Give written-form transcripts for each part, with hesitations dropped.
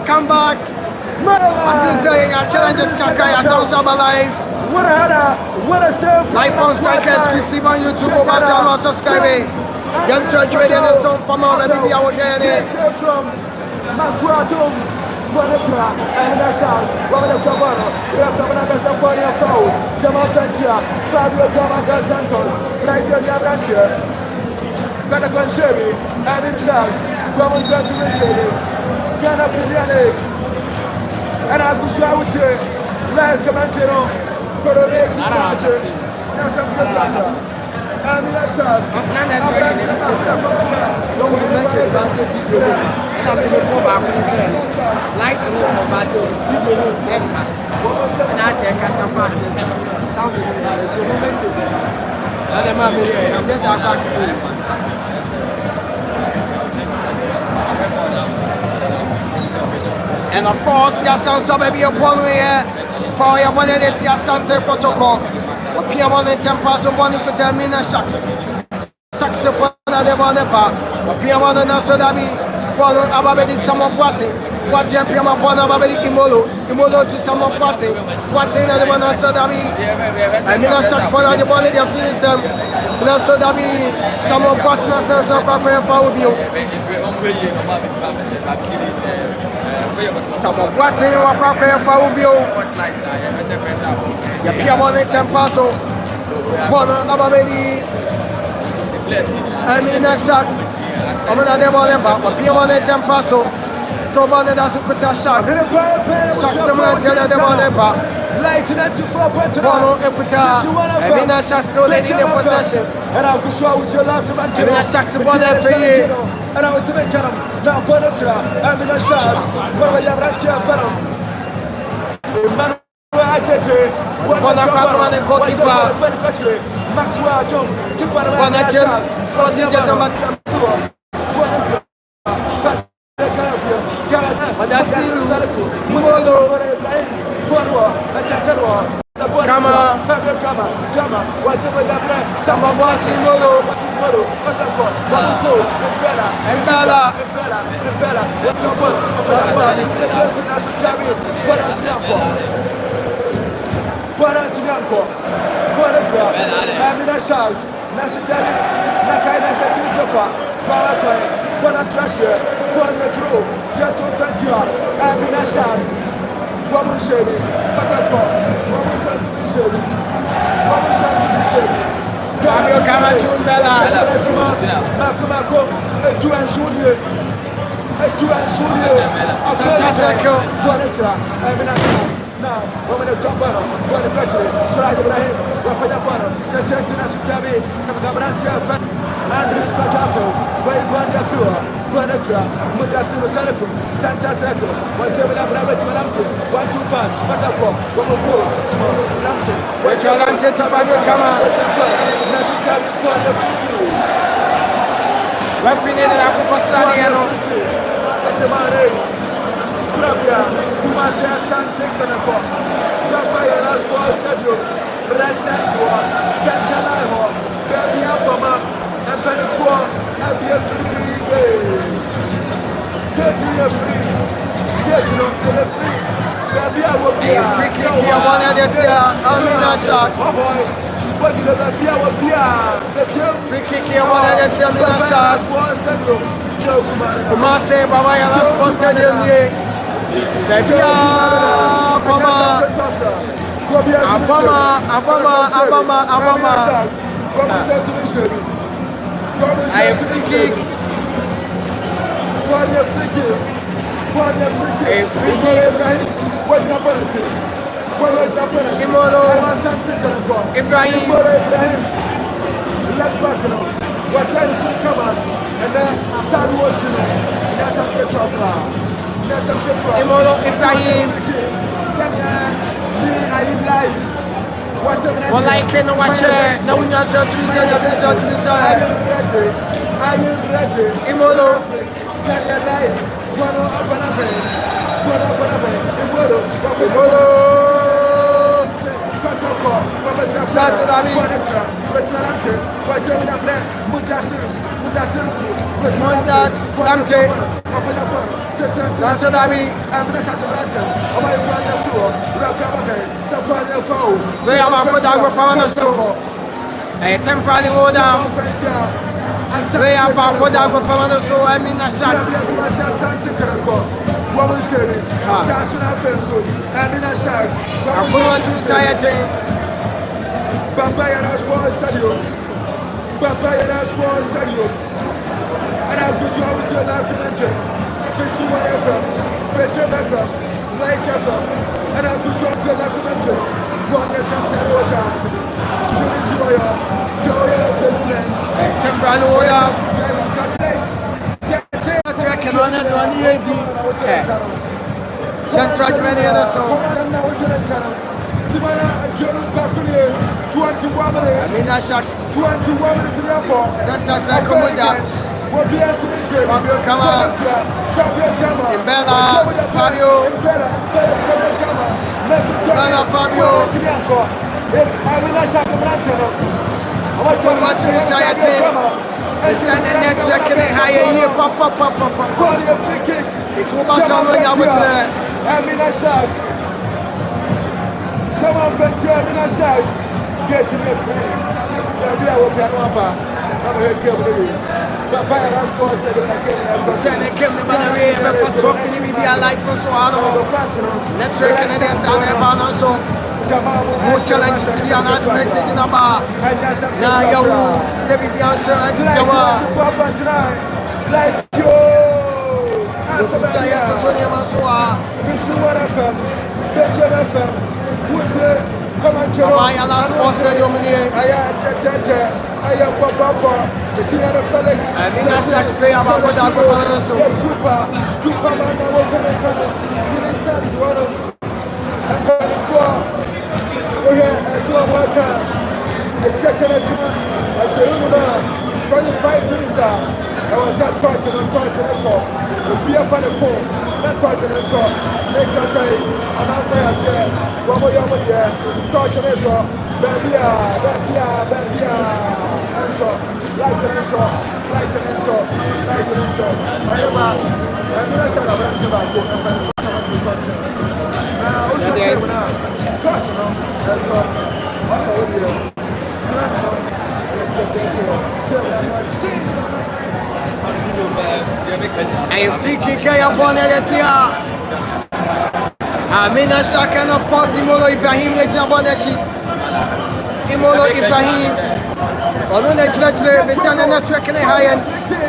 Welcome back. Atize ya challenges kaka ya sounds of alive. Live on Strike exclusive on YouTube. Over no subscribe. Young Church Radio and some from our baby out here. And I was out here, live commentary on coronation. And of course, your sounds of baby upon here for your money that your Santa Kotoko. Piamon and Tempas of one could tell me shacks. Saxophone at the Bonepa. Piamon and Sodabi, one of Ababedi, some of Watting. What your Piama Bona Babedi Imolo, Imolo to some of Watting. Watting at the one of Sodabi. I mean, a shot for the body of Philism. Sodabi, some of Watting and Sons of Papa for you. Some of what you are prepared for you. You appear on the Tempaso, one of Ababedi, and in a shocks. I'm another one about appear on the Tempaso, stop on the Dasukuta shocks. Shocks the man tell the one about lighting up to 4.1 Eputa, and in a shocks to lady in the possession. And I'll go show with your love to my shocks upon that for you. And I want to make them now. Bonacra, I'm in a charge. Where you are here, Pharaoh. Emmanuel, I take it. Bonacra, and Cotipa, Maxwell, John, Bonacra, 14 years of Come on, some of what you know, and Bella, Fabio Camachumbella. Kumase Baba Yala Sports Stadium ye. Bebia Abama. I have free kick. A free kick. Imolo Ibrahim. Left back now. What time to come on? And then start working. There's some petrol. There's some petrol. Imolo Ibrahim. Well, like no wash. No one has to be said. Imolo. That's what I mean. Mondat, Lamte. That's what I mean. They have a good agro power so. A temporary order. They have a good agro power so. I mean, a shot. I'm going to society. Bambaya Sports Stadium. Bambaya Sports Stadium. And I'll go to your life dimension. Fishing whatever. Better FM. Light FM. And I'll go to your life dimension. One at a water. Johnny Chiboya. Joya President. Temporary order. Checking on it on the AD. Central Mania so. Amina Sharks 21 minutes in the airport. Santa Sakomuda Fabio Kama Imbella Fabio Imbella Fabio From watching society is an net checking it higher here pop. It's over somewhere out there. Amina Sharks. Someone from Amina Sharks. Get to me free. We are working on I'm here to Send a camera by the way, but for trophy, we be alive for so long. Let's check in the sun about so. More challenges to be an ad message in a bar. Now, you say we be answer at the tower. Say to Tony Mansoa. Amaya last post stadium here. Amina Sharks play about what I I free kick upon Eletia. Amina Sharks and of course Imolo Ibrahim Imolo Ibrahim. On the church there, Messiah network in the high end.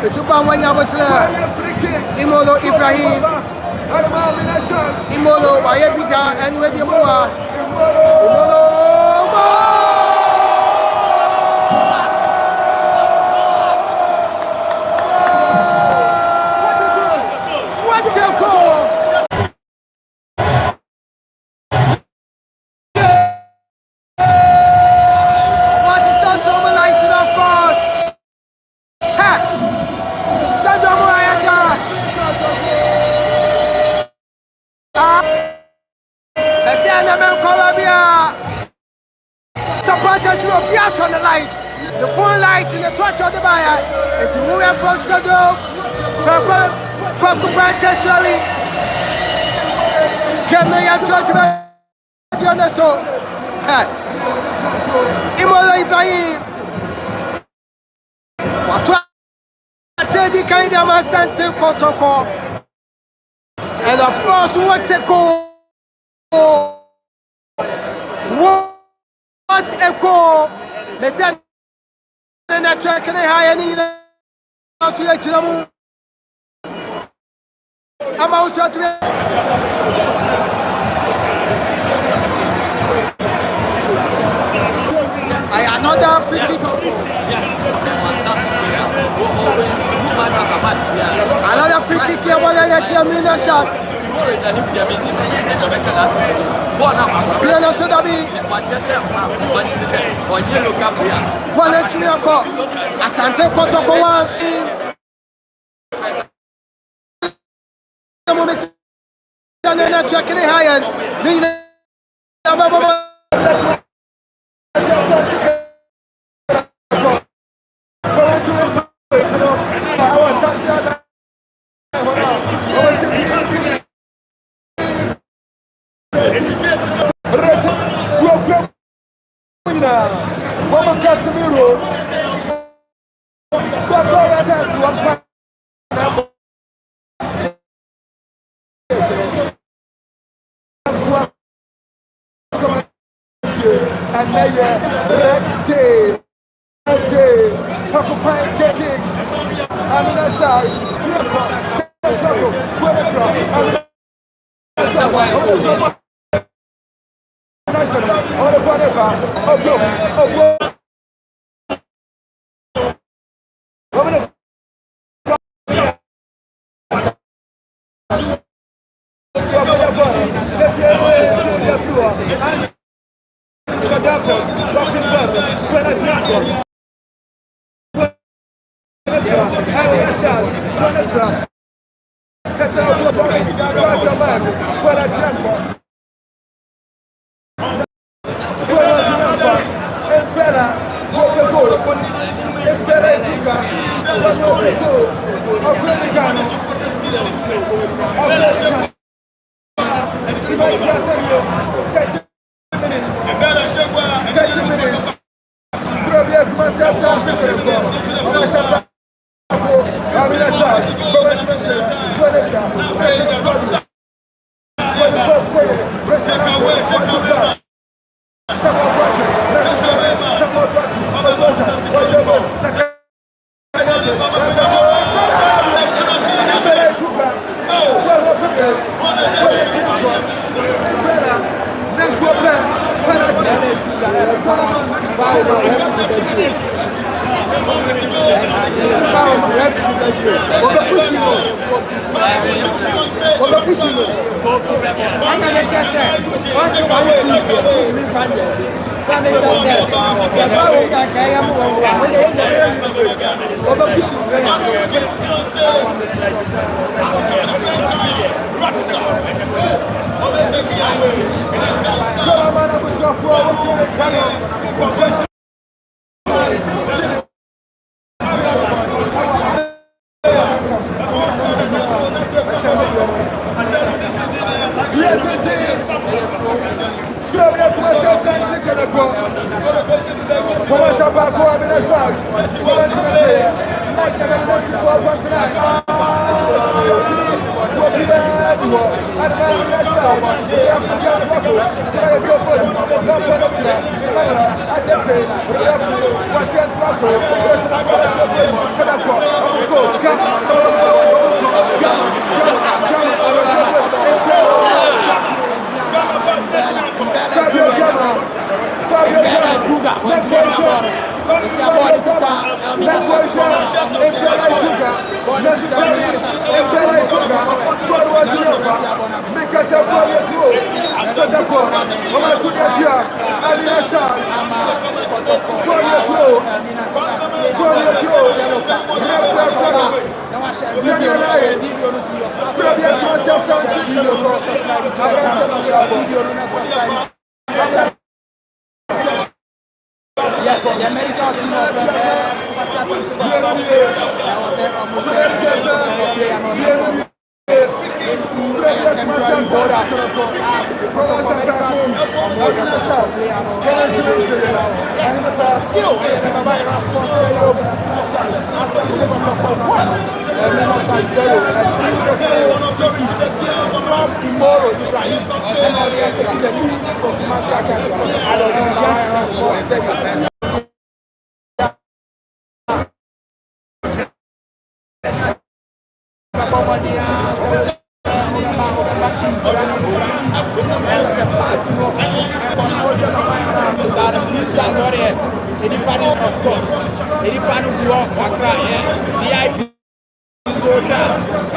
The two pound one hour Imolo Ibrahim. Imolo Bayabita and with Imolo. On the light, the phone light in the touch of the buyer. It's moving from studio. Purple Tertiary. Can they judgment on the soul? Imola Ibrahim. What I the kind of a center protocol. And of course, what's a call? What's a call? Messiah network in the high and I'm out to another free kick. Another free kick here, one of the Amina Sharks. Piano Sodabi. One Chimiako. Asante Kotoko one. Network in the high end. And they red team. Occupying taking. I'm in a size.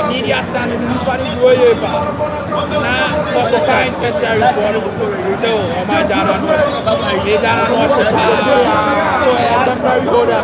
Media stand in the tertiary still on my dad and temporary order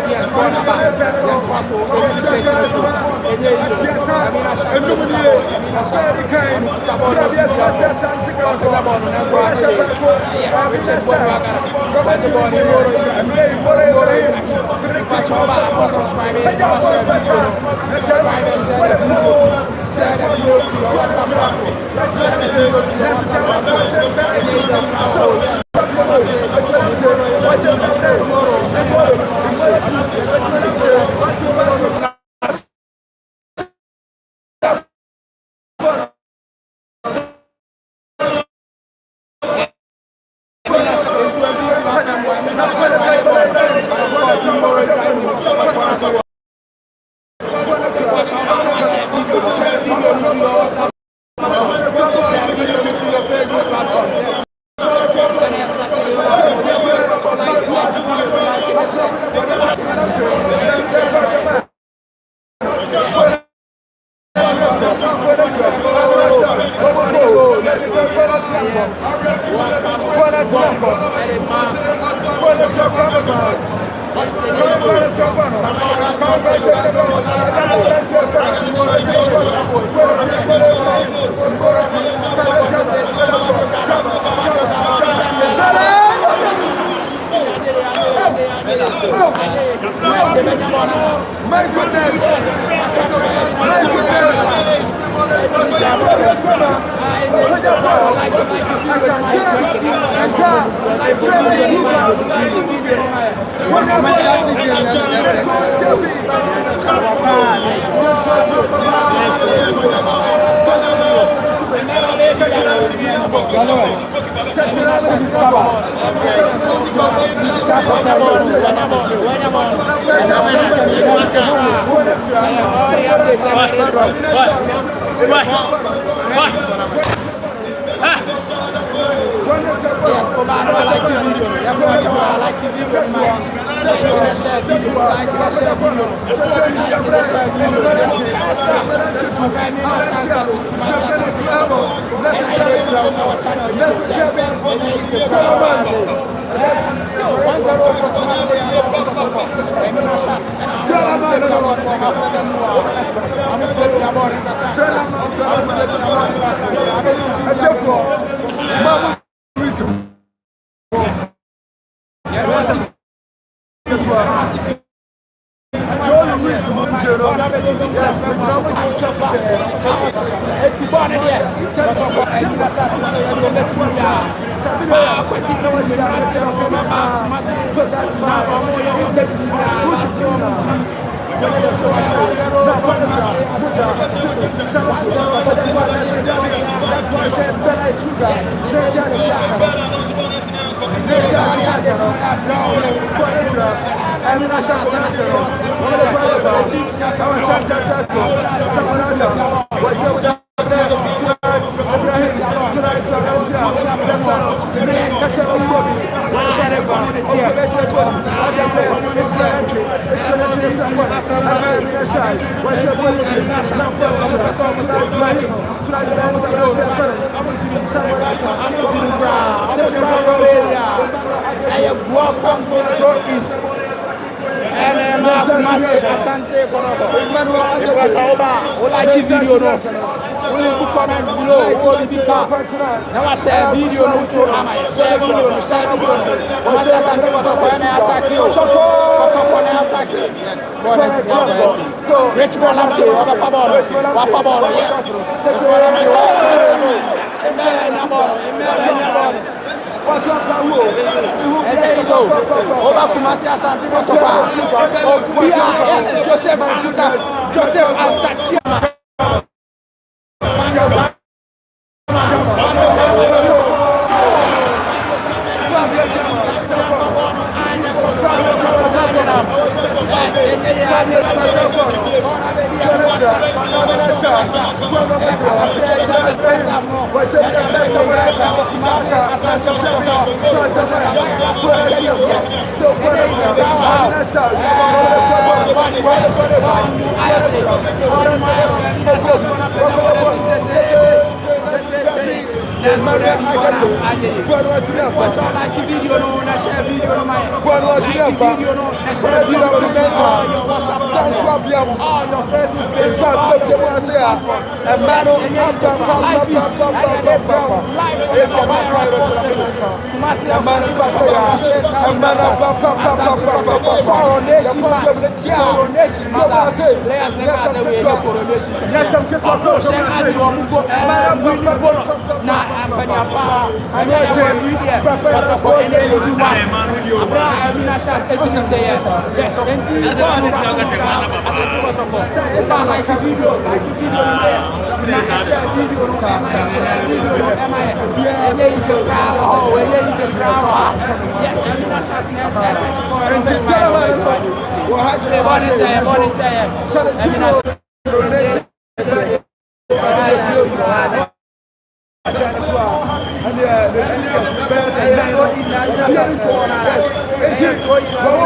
What